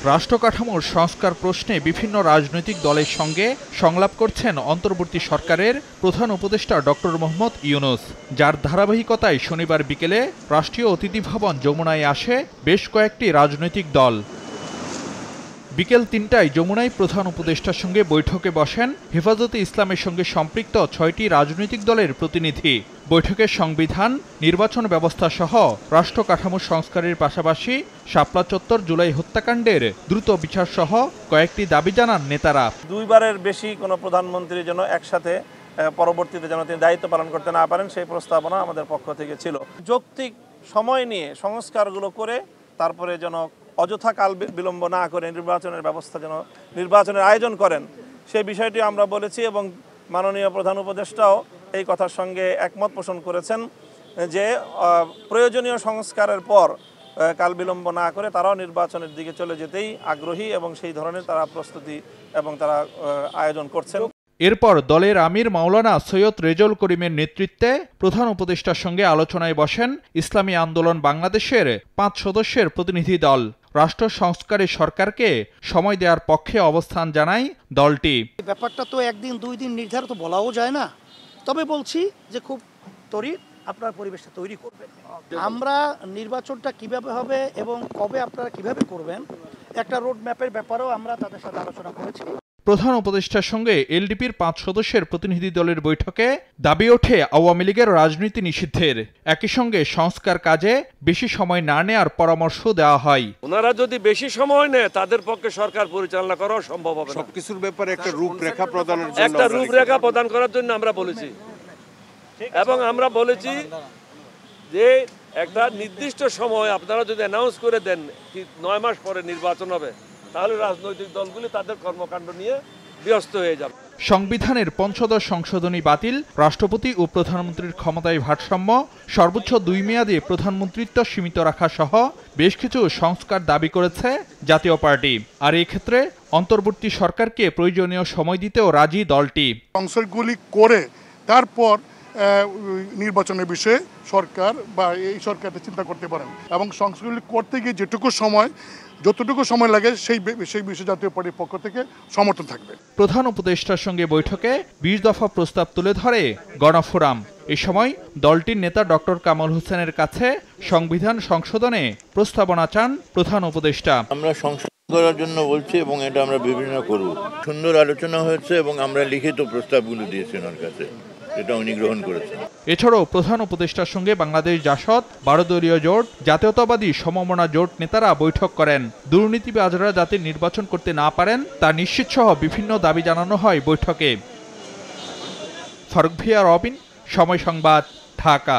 রাষ্ট্রকাঠামোর সংস্কার প্রশ্নে বিভিন্ন রাজনৈতিক দলের সঙ্গে সংলাপ করছেন অন্তর্বর্তী সরকারের প্রধান উপদেষ্টা ডক্টর মোহাম্মদ ইউনূস, যার ধারাবাহিকতায় শনিবার বিকেলে রাষ্ট্রীয় অতিথি ভবন যমুনায় আসে বেশ কয়েকটি রাজনৈতিক দল। বিকেল ৩টায় যমুনায় প্রধান উপদেষ্টার সঙ্গে বৈঠকে বসেন হেফাজতে ইসলামের সঙ্গে সম্পৃক্ত ৬টি রাজনৈতিক দলের প্রতিনিধি। বৈঠকে সংবিধান, নির্বাচন ব্যবস্থা সহ রাষ্ট্র কাঠামো সংস্কারের পাশাপাশি শাপলা চত্বর জুলাই হত্যাকাণ্ডের দ্রুত বিচার সহ কয়েকটি দাবি জানান নেতারা। দুইবারের বেশি কোনো প্রধানমন্ত্রী যেন একসাথে পরবর্তীতে যেন তিনি দায়িত্ব পালন করতে না পারেন সেই প্রস্তাবনা আমাদের পক্ষ থেকে ছিল। যৌক্তিক সময় নিয়ে সংস্কারগুলো করে তারপরে যেন অযথা কাল বিলম্ব না করে নির্বাচনের ব্যবস্থা যেন নির্বাচনের আয়োজন করেন সেই বিষয়টি আমরা বলেছি এবং মাননীয় প্রধান উপদেষ্টাও এই কথার সঙ্গে একমত পোষণ করেছেন যে প্রয়োজনীয় সংস্কারের পর কাল বিলম্ব না করে তারাও নির্বাচনের দিকে চলে যেতেই আগ্রহী এবং সেই ধরনের তারা প্রস্তুতি এবং তারা আয়োজন করছেন। এরপর দলের আমির মাওলানা সৈয়দ রেজাউল করিমের নেতৃত্বে প্রধান উপদেষ্টার সঙ্গে আলোচনায় বসেন ইসলামী আন্দোলন বাংলাদেশের ৫ সদস্যের প্রতিনিধি দল। রাষ্ট্র সংস্কারে সরকারকে সময় দেওয়ার পক্ষে অবস্থান জানায় দলটি। ব্যাপারটা তো একদিন দুই দিন নির্ধারিত বলাও যায় না, তবে বলছি যে খুব ত্বরিত আপনার পরিবেশটা তৈরি করবেন। আমরা নির্বাচনটা কিভাবে হবে এবং কবে আপনারা কিভাবে করবেন একটা রোড ম্যাপের ব্যাপারেও আমরা তাদের সাথে আলোচনা করেছি। প্রধান উপদেষ্টার সঙ্গে এলডিপির ৫ সদস্যের প্রতিনিধি দলের বৈঠকে দাবি ওঠে আওয়ামী লীগের রাজনীতি নিষিদ্ধের। একই সঙ্গে সংস্কার কাজে বেশি সময় না নেওয়ার পরামর্শ দেওয়া হয়। ওনারা যদি বেশি সময় নেয় তাদের পক্ষে সরকার পরিচালনা করা সম্ভব হবে না। সবকিছুর ব্যাপারে একটা রূপরেখা প্রদান করার জন্য আমরা বলেছি এবং আমরা বলেছি যে একটা নির্দিষ্ট সময় আপনারা যদি অ্যানাউন্স করে দেন ৯ মাস পরে নির্বাচন হবে তাহলে রাজনৈতিক দলগুলি তাদের কর্মকাণ্ড নিয়ে ব্যস্ত হয়ে যাবে। সংবিধানের পঞ্চদশ সংশোধনী বাতিল, রাষ্ট্রপতি ও প্রধানমন্ত্রীর ক্ষমতায় ভারসাম্য, সর্বোচ্চ ২ মেয়াদে প্রধানমন্ত্রিত্ব সীমিত রাখা সহ বেশ কিছু সংস্কার দাবি করেছে জাতীয় পার্টি। আর এই ক্ষেত্রে অন্তর্বর্তী সরকারকে প্রয়োজনীয় সময় দিতেও রাজি দলটি। সংস্কারগুলি করে তারপর নির্বাচনের বিষয়ে সরকার বা এই সরকারটা চিন্তা করতে পারেন এবং সংস্কারগুলি করতে গিয়ে যতটুকু সময় লাগে সেই বিষয়ে জাতীয় পার্টির পক্ষ থেকে সমর্থন থাকবে। প্রধান উপদেষ্টার সঙ্গে বৈঠকে ২০ দফা প্রস্তাব তুলে ধরে গণফোরাম। এ সময় দলটির নেতা ডক্টর কামাল হোসেনের কাছে সংবিধান সংশোধনে প্রস্তাবনা চান প্রধান উপদেষ্টা। আমরা সংশোধন করার জন্য বলছি এবং এটা আমরা বিভিন্ন করব। সুন্দর আলোচনা হয়েছে এবং আমরা লিখিত প্রস্তাবগুলো দিয়েছি ওনার কাছে, এটা উনি গ্রহণ করেছেন। এছাড়াও প্রধান উপদেষ্টার সঙ্গে বাংলাদেশ জাসদ, ১২ দলীয় জোট, জাতীয়তাবাদী সমমনা জোট নেতারা বৈঠক করেন। দুর্নীতিবাজরা যাতে নির্বাচন করতে না পারেন তা নিশ্চিত সহ বিভিন্ন দাবি জানানো হয় বৈঠকে। ফারুক ভিয়া, রবিন, সময় সংবাদ, ঢাকা।